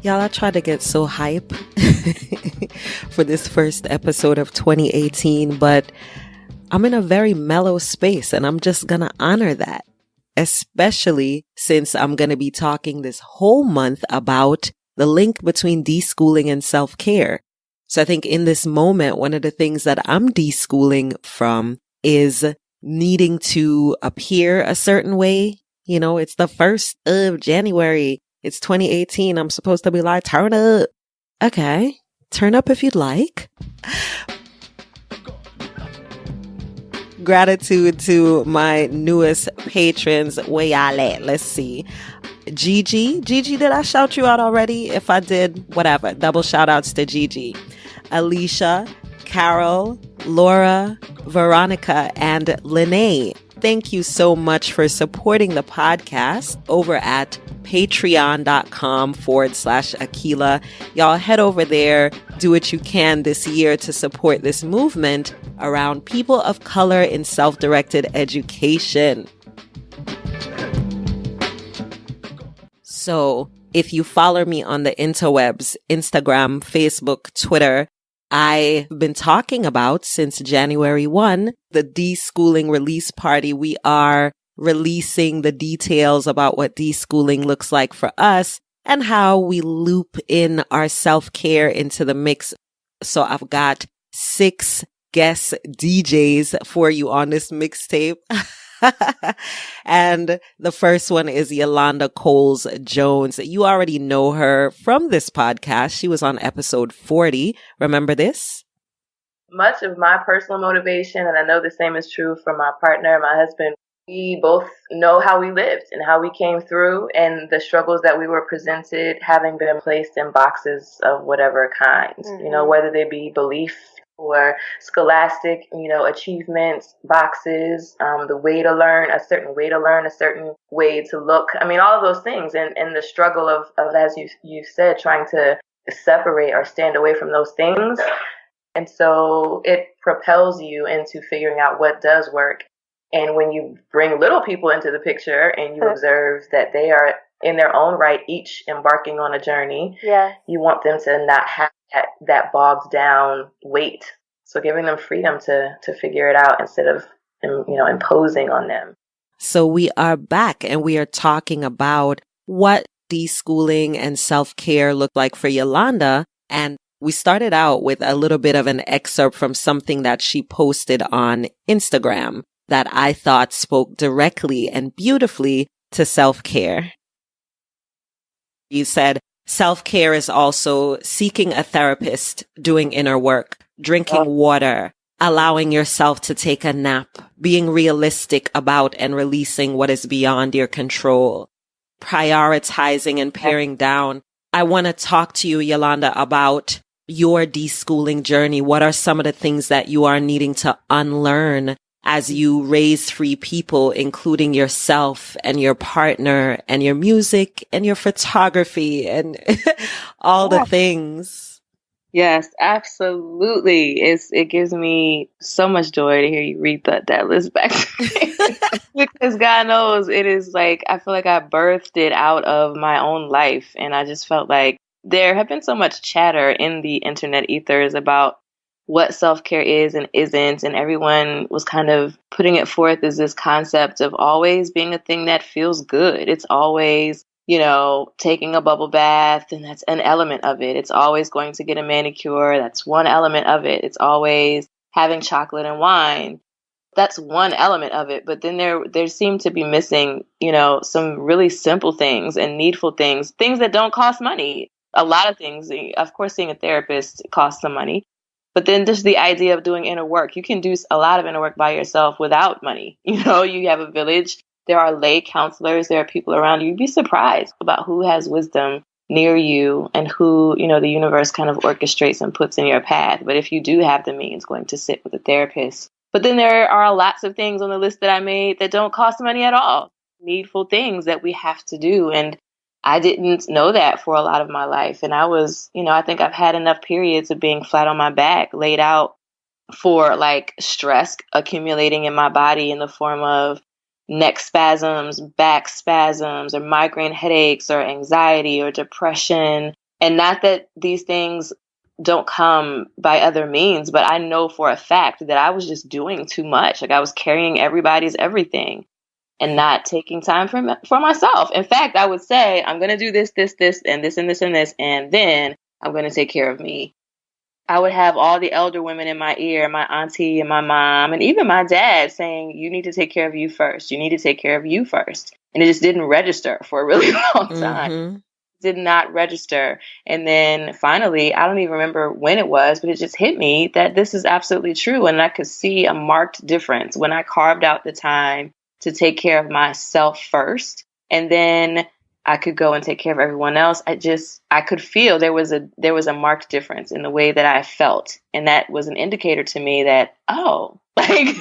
Y'all, I tried to get so hype for this first episode of 2018, but I'm in a very mellow space and I'm just gonna honor that, especially since I'm gonna be talking this whole month about the link between deschooling and self-care. So I think in this moment, one of the things that I'm deschooling from is needing to appear a certain way. You know, it's the 1st of January. It's 2018. I'm supposed to be like, turn up. Okay. Turn up if you'd like. Gratitude to my newest patrons. Where y'all at? Let's see. Gigi, did I shout you out already? If I did, whatever. Double shout outs to Gigi. Alicia, Carol, Laura, Veronica, and Lene. Thank you so much for supporting the podcast over at patreon.com/Akilah. Y'all head over there, do what you can this year to support this movement around people of color in self-directed education. So if you follow me on the interwebs, Instagram, Facebook, Twitter, I've been talking about since January 1, the deschooling release party. We are releasing the details about what deschooling looks like for us and how we loop in our self-care into the mix. So I've got 6 guest DJs for you on this mixtape. And the first one is Yolanda Coles Jones. You already know her from this podcast. She was on episode 40. Remember this? Much of my personal motivation, and I know the same is true for my partner, my husband, we both know how we lived and how we came through and the struggles that we were presented, having been placed in boxes of whatever kind, you know, whether they be belief or scholastic, you know, achievements, boxes, the way to learn, a certain way to learn, a certain way to look. I mean, all of those things and the struggle of as you said, trying to separate or stand away from those things. And so it propels you into figuring out what does work. And when you bring little people into the picture and you observe that they are in their own right, each embarking on a journey, you want them to not have that bogged down weight. So giving them freedom to figure it out instead of, you know, imposing on them. So we are back and we are talking about what deschooling and self-care look like for Yolanda. And we started out with a little bit of an excerpt from something that she posted on Instagram that I thought spoke directly and beautifully to self-care. You said, self-care is also seeking a therapist, doing inner work, drinking water, allowing yourself to take a nap, being realistic about and releasing what is beyond your control, prioritizing and paring down. I want to talk to you, Yolanda, about your deschooling journey. What are some of the things that you are needing to unlearn as you raise free people, including yourself and your partner and your music and your photography and all the things? Yes, absolutely. It gives me so much joy to hear you read that list back to me. Because God knows it is like, I feel like I birthed it out of my own life. And I just felt like there have been so much chatter in the internet ethers about what self-care is and isn't. And everyone was kind of putting it forth as this concept of always being a thing that feels good. It's always, you know, taking a bubble bath, and that's an element of it. It's always going to get a manicure. That's one element of it. It's always having chocolate and wine. That's one element of it. But then there seem to be missing, you know, some really simple things and needful things that don't cost money. A lot of things, of course, seeing a therapist costs some money. But then just the idea of doing inner work. You can do a lot of inner work by yourself without money. You know, you have a village. There are lay counselors. There are people around you. You'd be surprised about who has wisdom near you and who, you know, the universe kind of orchestrates and puts in your path. But if you do have the means, going to sit with a therapist. But then there are lots of things on the list that I made that don't cost money at all. Needful things that we have to do. And I didn't know that for a lot of my life. And I was, you know, I think I've had enough periods of being flat on my back, laid out for like stress accumulating in my body in the form of neck spasms, back spasms, or migraine headaches, or anxiety, or depression, And not that these things don't come by other means, but I know for a fact that I was just doing too much. Like I was carrying everybody's everything and not taking time for myself. In fact, I would say, I'm going to do this, this, this, and this, and this, and this, and then I'm going to take care of me. I would have all the elder women in my ear, my auntie and my mom, and even my dad saying, you need to take care of you first. You need to take care of you first. And it just didn't register for a really long time. Mm-hmm. Did not register. And then finally, I don't even remember when it was, but it just hit me that this is absolutely true. And I could see a marked difference when I carved out the time to take care of myself first. And then I could go and take care of everyone else. I could feel there was a marked difference in the way that I felt. And that was an indicator to me that, like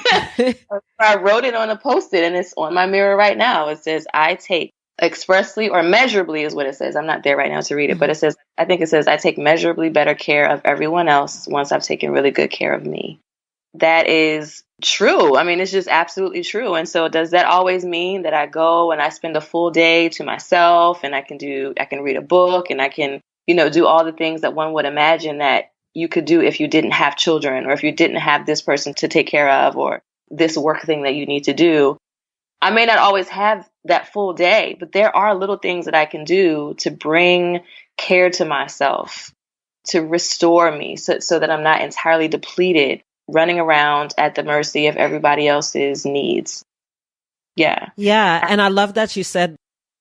I wrote it on a Post-it and it's on my mirror right now. It says, I take expressly or measurably is what it says. I'm not there right now to read it, but I think it says, I take measurably better care of everyone else once I've taken really good care of me. That is true. I mean, it's just absolutely true. And so does that always mean that I go and I spend a full day to myself and I can read a book and I can, do all the things that one would imagine that you could do if you didn't have children or if you didn't have this person to take care of or this work thing that you need to do? I may not always have that full day, but there are little things that I can do to bring care to myself, to restore me so that I'm not entirely depleted, running around at the mercy of everybody else's needs. Yeah. Yeah. And I love that you said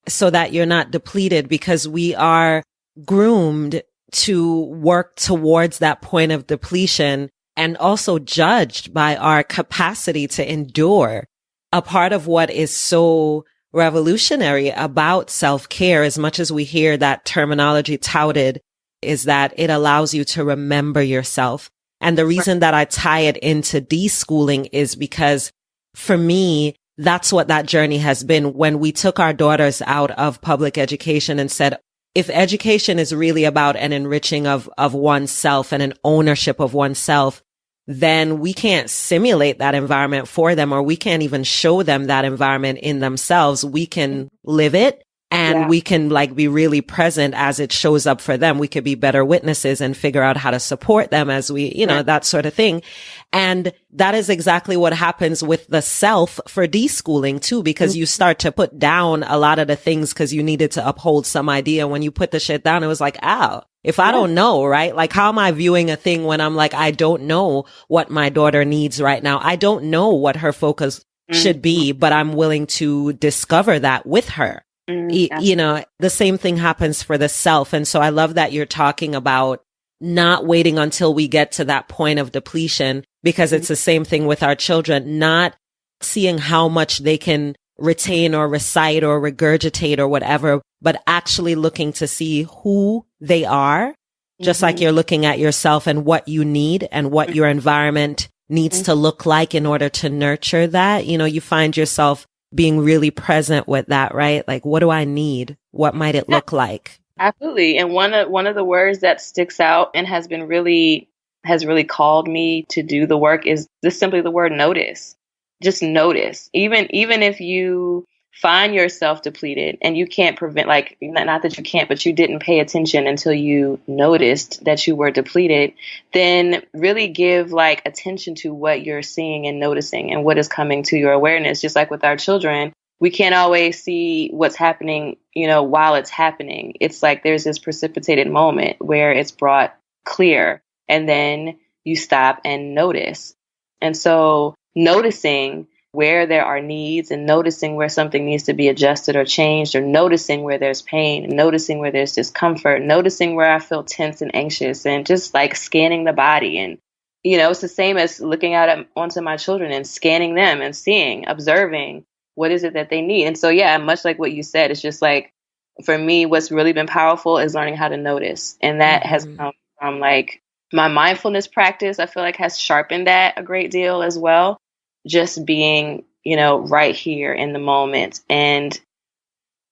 so that you're not depleted, because we are groomed to work towards that point of depletion and also judged by our capacity to endure. A part of what is so revolutionary about self-care, as much as we hear that terminology touted, is that it allows you to remember yourself. And the reason that I tie it into deschooling is because for me, that's what that journey has been. When we took our daughters out of public education and said, if education is really about an enriching of oneself and an ownership of oneself, then we can't simulate that environment for them, or we can't even show them that environment in themselves. We can live it and we can be really present as it shows up for them. We could be better witnesses and figure out how to support them as we, that sort of thing. And that is exactly what happens with the self for deschooling too, because you start to put down a lot of the things because you needed to uphold some idea. When you put the shit down, it was like, ow. If I don't know, right? Like, how am I viewing a thing when I'm like, I don't know what my daughter needs right now. I don't know what her focus should be, but I'm willing to discover that with her. The same thing happens for the self. And so I love that you're talking about not waiting until we get to that point of depletion, because it's the same thing with our children, not seeing how much they can retain or recite or regurgitate or whatever, but actually looking to see who they are, just like you're looking at yourself and what you need and what your environment needs to look like in order to nurture that. You find yourself being really present with that, right? Like, what do I need? What might it look like? Absolutely. And one of the words that sticks out and has really called me to do the work is just simply the word notice. Just notice. Even if you find yourself depleted and you can't prevent, not that you can't, but you didn't pay attention until you noticed that you were depleted, then really give attention to what you're seeing and noticing and what is coming to your awareness. Just like with our children, we can't always see what's happening, while it's happening. It's like there's this precipitated moment where it's brought clear and then you stop and notice. And so noticing where there are needs and noticing where something needs to be adjusted or changed, or noticing where there's pain and noticing where there's discomfort, noticing where I feel tense and anxious, and just scanning the body. And, it's the same as looking out onto my children and scanning them and seeing, observing what is it that they need. And so, much like what you said, it's just for me, what's really been powerful is learning how to notice. And that has come from my mindfulness practice. I feel has sharpened that a great deal as well. Just being, right here in the moment. And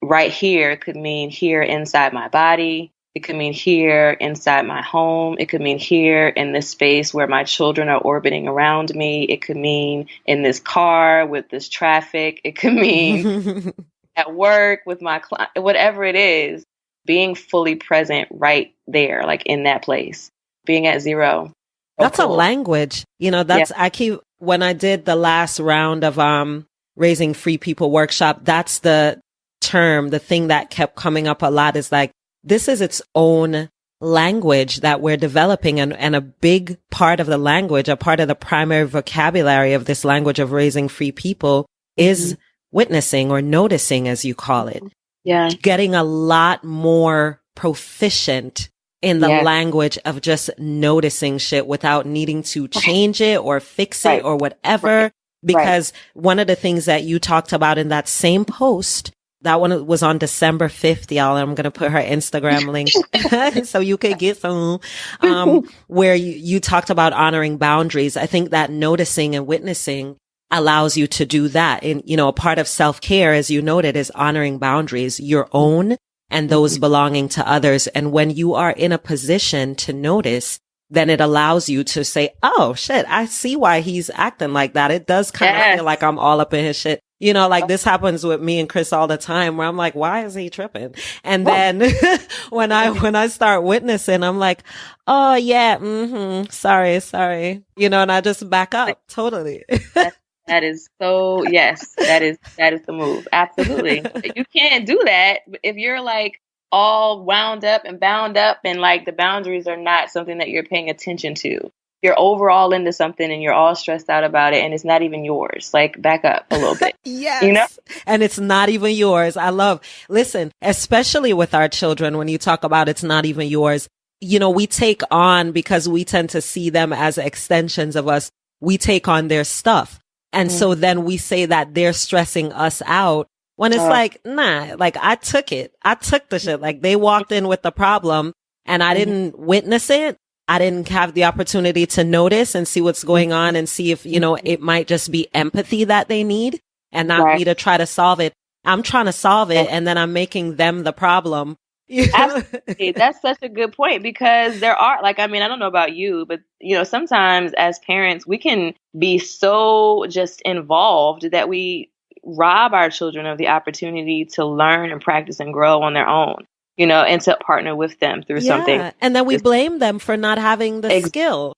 right here could mean here inside my body. It could mean here inside my home. It could mean here in this space where my children are orbiting around me. It could mean in this car with this traffic. It could mean at work with my client, whatever it is. being fully present right there, like in that place, being at zero. That's a language. When I did the last round of Raising Free People workshop, that's the term, the thing that kept coming up a lot is like, this is its own language that we're developing. And a big part of the language, a part of the primary vocabulary of this language of raising free people is witnessing or noticing, as you call it. Yeah. Getting a lot more proficient in the language of just noticing shit without needing to change it or fix it or whatever. Because one of the things that you talked about in that same post, that one was on December 5th, y'all. I'm going to put her Instagram link so you could get some, where you talked about honoring boundaries. I think that noticing and witnessing allows you to do that. And, a part of self-care, as you noted, is honoring boundaries, your own and those belonging to others. And when you are in a position to notice, then it allows you to say, oh shit, I see why he's acting like that. It does kind of feel like I'm all up in his shit. Like this happens with me and Chris all the time where I'm like, why is he tripping? And then when I start witnessing, I'm like, oh yeah, sorry. And I just back up totally. That is so, yes, that is the move. Absolutely. You can't do that if you're like all wound up and bound up and like the boundaries are not something that you're paying attention to. You're overall into something and you're all stressed out about it and it's not even yours. Like back up a little bit. Yes. And it's not even yours. Listen, especially with our children, when you talk about it's not even yours, we take on, because we tend to see them as extensions of us, we take on their stuff. And so then we say that they're stressing us out when it's like, nah, like I took it. I took the shit. Like they walked in with the problem and I didn't witness it. I didn't have the opportunity to notice and see what's going on and see if, it might just be empathy that they need and not me to try to solve it. I'm trying to solve it and then I'm making them the problem. Absolutely. That's such a good point because there are I don't know about you, but sometimes as parents, we can be so just involved that we rob our children of the opportunity to learn and practice and grow on their own, and to partner with them through something. And then we blame them for not having the skill.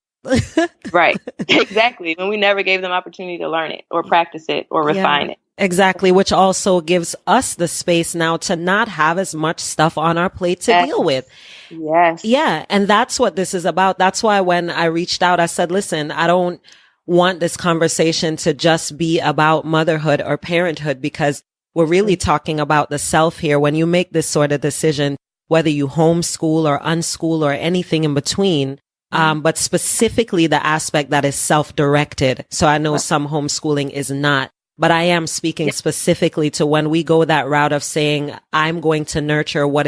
Right. Exactly. When we never gave them opportunity to learn it or practice it or refine it. Exactly. Which also gives us the space now to not have as much stuff on our plate to deal with. Yes. Yeah. And that's what this is about. That's why when I reached out, I said, listen, I don't want this conversation to just be about motherhood or parenthood because we're really talking about the self here. When you make this sort of decision, whether you homeschool or unschool or anything in between, but specifically the aspect that is self-directed. So I know some homeschooling is not, but I am speaking specifically to when we go that route of saying, I'm going to nurture what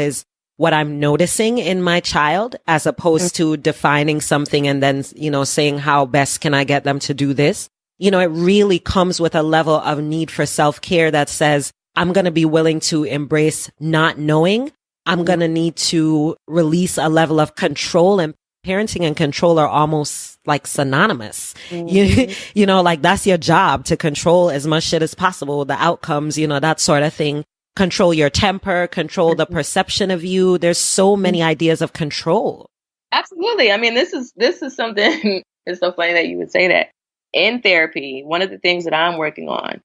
I'm noticing in my child, as opposed to defining something and then, saying how best can I get them to do this? It really comes with a level of need for self-care that says, I'm going to be willing to embrace not knowing. I'm going to need to release a level of control, and parenting and control are almost like synonymous. Like that's your job, to control as much shit as possible, the outcomes, that sort of thing. Control your temper, control the perception of you. There's so many ideas of control. Absolutely. I mean, this is something, it's so funny that you would say that. In therapy, one of the things that I'm working on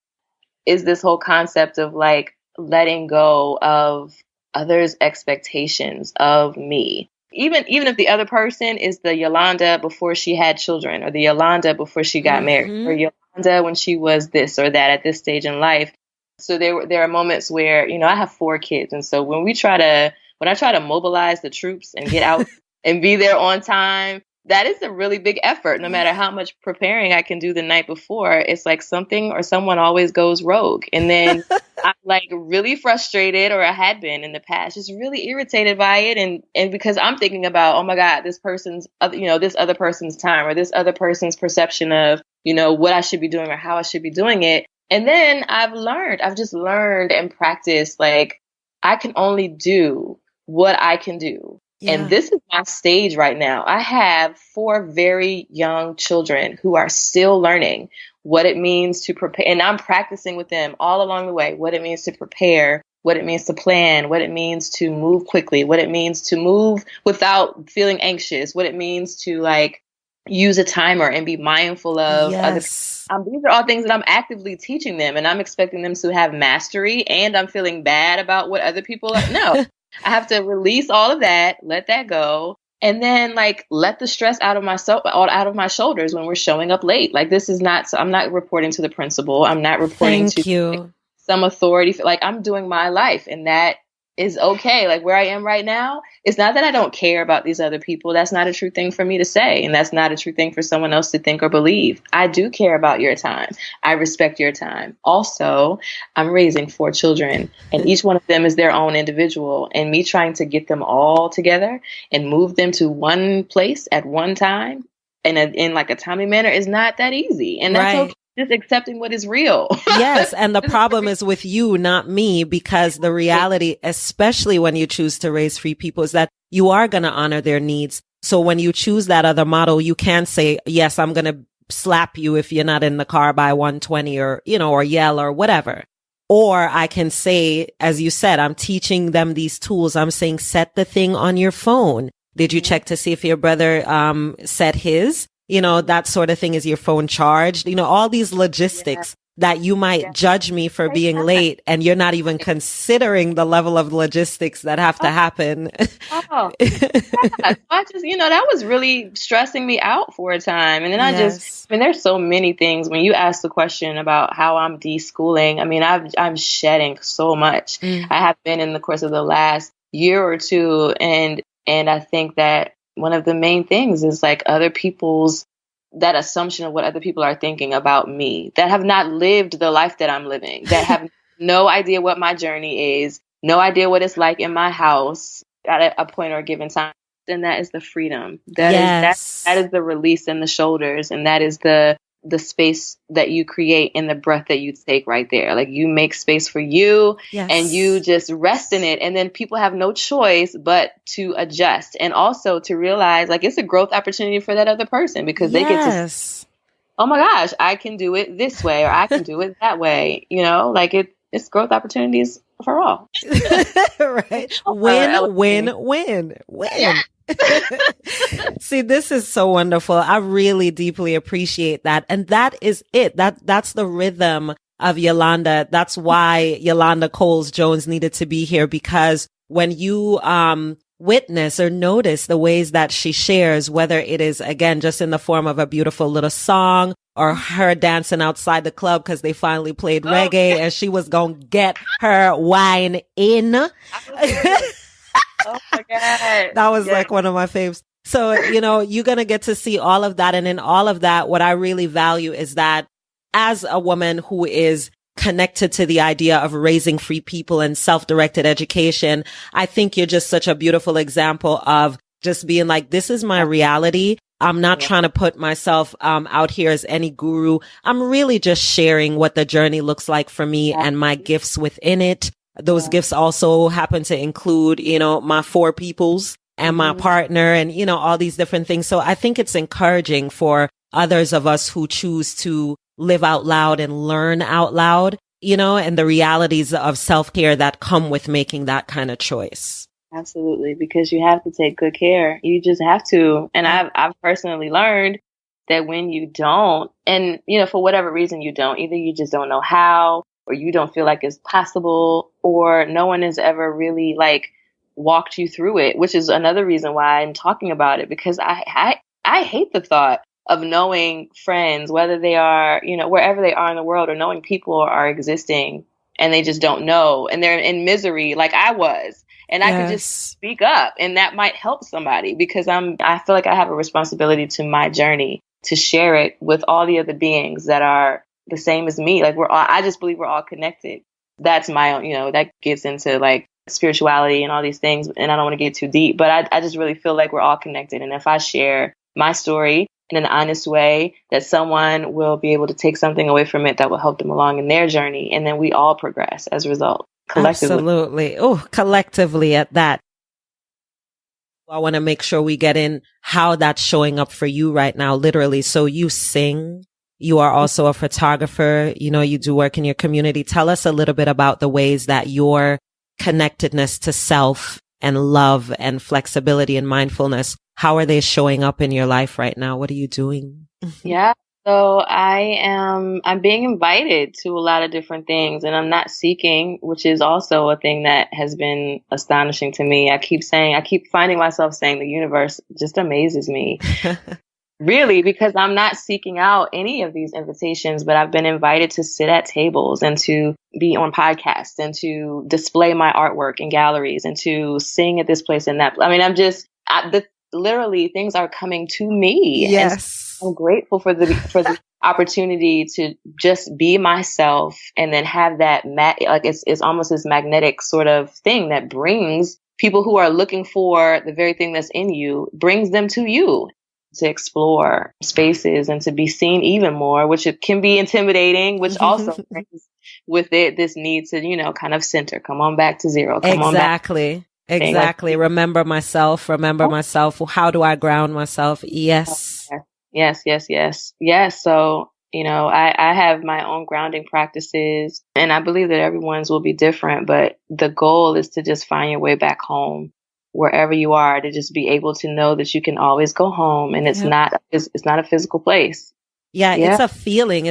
is this whole concept of like letting go of others' expectations of me. Even if the other person is the Yolanda before she had children, or the Yolanda before she got married, or Yolanda when she was this or that at this stage in life. So there are moments where, I have 4 kids. And so when I try to mobilize the troops and get out and be there on time, that is a really big effort. No matter how much preparing I can do the night before, it's like something or someone always goes rogue. And then I'm like really frustrated, or I had been in the past, just really irritated by it. And because I'm thinking about, oh my God, this person's, this other person's time, or this other person's perception of, what I should be doing or how I should be doing it. And then I've just learned and practiced, like, I can only do what I can do. Yeah. And this is my stage right now. I have 4 very young children who are still learning what it means to prepare. And I'm practicing with them all along the way, what it means to prepare what it means to plan, what it means to move quickly, what it means to move without feeling anxious, what it means to like use a timer and be mindful of other. Yes. These are all things that I'm actively teaching them, and I'm expecting them to have mastery, and I'm feeling bad about what other people are. No, I have to release all of that, let that go. And then like let the stress out of my shoulders when we're showing up late. Like this is not, I'm not reporting to the principal. I'm not reporting Thank you. some authority. Like I'm doing my life, and that is okay. Like where I am right now, it's not that I don't care about these other people. That's not a true thing for me to say. And that's not a true thing for someone else to think or believe. I do care about your time. I respect your time. Also, I'm raising 4 children, and each one of them is their own individual, and me trying to get them all together and move them to one place at one time in like a timely manner is not that easy. And that's okay. Just accepting what is real. Yes. And the problem is with you, not me, because the reality, especially when you choose to raise 3 people, is that you are going to honor their needs. So when you choose that other model, you can say, yes, I'm going to slap you if you're not in the car by 1:20 or, or yell or whatever. Or I can say, as you said, I'm teaching them these tools. I'm saying, set the thing on your phone. Did you check to see if your brother, set his? That sort of thing. Is your phone charged? All these logistics that you might judge me for being late, and you're not even considering the level of logistics that have to happen. I just, that was really stressing me out for a time. And then there's so many things. When you ask the question about how I'm deschooling, I'm shedding so much. I have been in the course of the last year or two. And I think that one of the main things is like that assumption of what other people are thinking about me, that have not lived the life that I'm living, that have no idea what my journey is, no idea what it's like in my house at a point or a given time. And that is the freedom. That is the release in the shoulders. And that is the space that you create in the breath that you take right there. Like you make space for you and you just rest in it. And then people have no choice but to adjust, and also to realize like it's a growth opportunity for that other person, because they get to, oh my gosh, I can do it this way, or I can do it that way. Like it's growth opportunities for all. Right. Win. Yeah. See, this is so wonderful. I really deeply appreciate that. And that is it. That's the rhythm of Yolanda. That's why Yolanda Coles-Jones needed to be here, because when you, witness or notice the ways that she shares, whether it is, again, just in the form of a beautiful little song, or her dancing outside the club because they finally played reggae and she was going to get her wine in. Oh my God. That was like one of my faves. So, you're going to get to see all of that. And in all of that, what I really value is that as a woman who is connected to the idea of raising free people and self-directed education, I think you're just such a beautiful example of just being like, this is my reality. I'm not trying to put myself out here as any guru. I'm really just sharing what the journey looks like for me and my gifts within it. Those gifts also happen to include, my 4 peoples and my partner and, all these different things. So I think it's encouraging for others of us who choose to live out loud and learn out loud, and the realities of self-care that come with making that kind of choice. Absolutely. Because you have to take good care. You just have to. And I've personally learned that when you don't, and, for whatever reason you don't, either you just don't know how, or you don't feel like it's possible, or no one has ever really like walked you through it, which is another reason why I'm talking about it, because I hate the thought of knowing friends, whether they are, wherever they are in the world, or knowing people are existing and they just don't know, and they're in misery like I was. And I could just speak up, and that might help somebody, because I feel like I have a responsibility to my journey to share it with all the other beings that are the same as me. Like I just believe we're all connected. That's my own, that gets into like spirituality and all these things. And I don't want to get too deep, but I just really feel like we're all connected. And if I share my story in an honest way, that someone will be able to take something away from it that will help them along in their journey. And then we all progress as a result. Collectively. Absolutely. Oh, collectively at that. I want to make sure we get in how that's showing up for you right now, literally. So you sing. You are also a photographer. You do work in your community. Tell us a little bit about the ways that your connectedness to self and love and flexibility and mindfulness, how are they showing up in your life right now? What are you doing? Yeah. So I'm being invited to a lot of different things, and I'm not seeking, which is also a thing that has been astonishing to me. I keep finding myself saying the universe just amazes me. Really, because I'm not seeking out any of these invitations, but I've been invited to sit at tables and to be on podcasts and to display my artwork in galleries and to sing at this place and that. I mean, literally things are coming to me. Yes. And I'm grateful for the opportunity to just be myself and then have that it's almost this magnetic sort of thing that brings people who are looking for the very thing that's in you, brings them to you to explore spaces and to be seen even more, which it can be intimidating, which also brings with it this need to, kind of center, come on back to zero. Exactly. Remember myself. How do I ground myself? Yes. Yes. So, I have my own grounding practices, and I believe that everyone's will be different, but the goal is to just find your way back home wherever you are, to just be able to know that you can always go home, and it's not a physical place. Yeah. It's a feeling.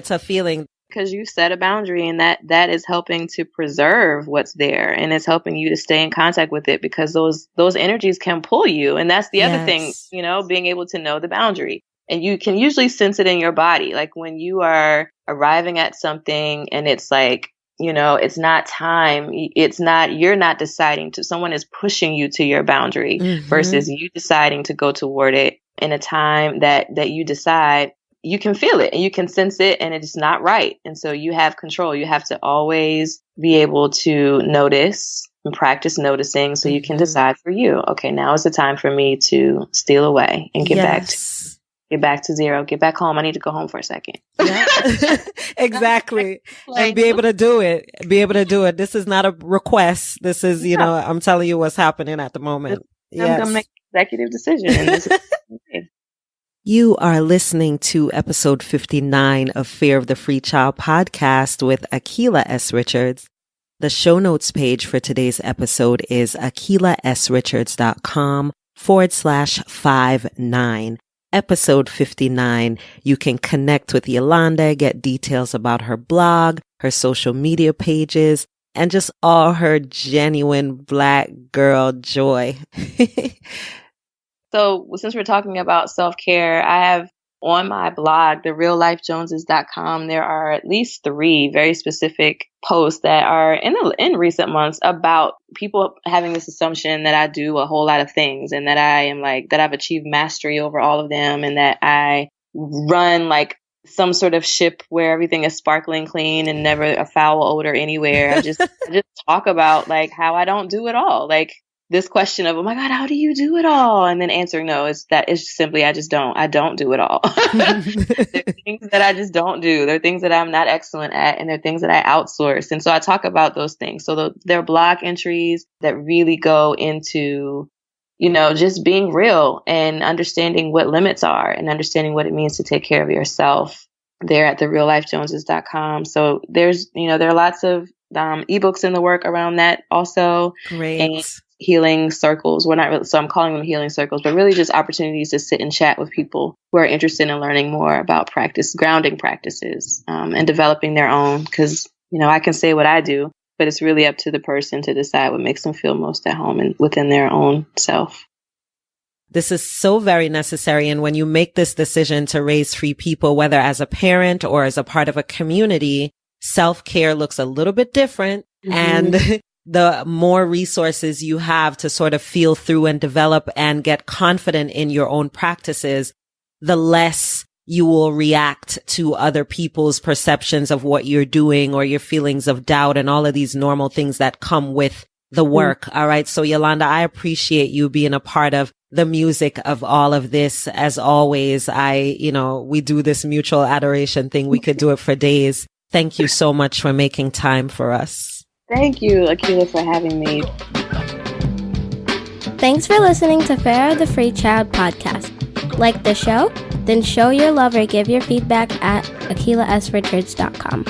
Because you set a boundary, and that is helping to preserve what's there, and it's helping you to stay in contact with it, because those energies can pull you. And that's the other thing, being able to know the boundary. And you can usually sense it in your body. Like when you are arriving at something and it's like, it's not time. You're not deciding to, someone is pushing you to your boundary versus you deciding to go toward it in a time that you decide. You can feel it and you can sense it, and it's not right. And so you have control. You have to always be able to notice and practice noticing, so you can decide for you, okay, now is the time for me to steal away and get back to zero, get back home. I need to go home for a second. Yeah. Exactly. And be able to do it. This is not a request. This is, I'm telling you what's happening at the moment. I'm going to make an executive decision. And this is You are listening to episode 59 of Fear of the Free Child podcast with Akilah S. Richards. The show notes page for today's episode is akilahsrichards.com/59. Episode 59. You can connect with Yolanda, get details about her blog, her social media pages, and just all her genuine Black girl joy. So since we're talking about self-care, I have on my blog, thereallifejoneses.com, there are at least 3 very specific posts that are in recent months about people having this assumption that I do a whole lot of things, and that that I've achieved mastery over all of them, and that I run like some sort of ship where everything is sparkling clean and never a foul odor anywhere. I just talk about like how I don't do it all. Like, this question of, oh my God, how do you do it all? And then answering no, it's simply, I don't do it all. There are things that I just don't do. There are things that I'm not excellent at, and there are things that I outsource. And so I talk about those things. So there are blog entries that really go into, just being real and understanding what limits are and understanding what it means to take care of yourself. There at thereallifejoneses.com. So there are lots of ebooks in the work around that also. Great. And healing circles. So I'm calling them healing circles, but really just opportunities to sit and chat with people who are interested in learning more about grounding practices, and developing their own. Because, I can say what I do, but it's really up to the person to decide what makes them feel most at home and within their own self. This is so very necessary. And when you make this decision to raise free people, whether as a parent or as a part of a community, self-care looks a little bit different. And the more resources you have to sort of feel through and develop and get confident in your own practices, the less you will react to other people's perceptions of what you're doing or your feelings of doubt and all of these normal things that come with the work. All right. So Yolanda, I appreciate you being a part of the music of all of this. As always, we do this mutual adoration thing. We could do it for days. Thank you so much for making time for us. Thank you, Akilah, for having me. Thanks for listening to Fear of the Free Child podcast. Like the show? Then show your love or give your feedback at akilahsrichards.com.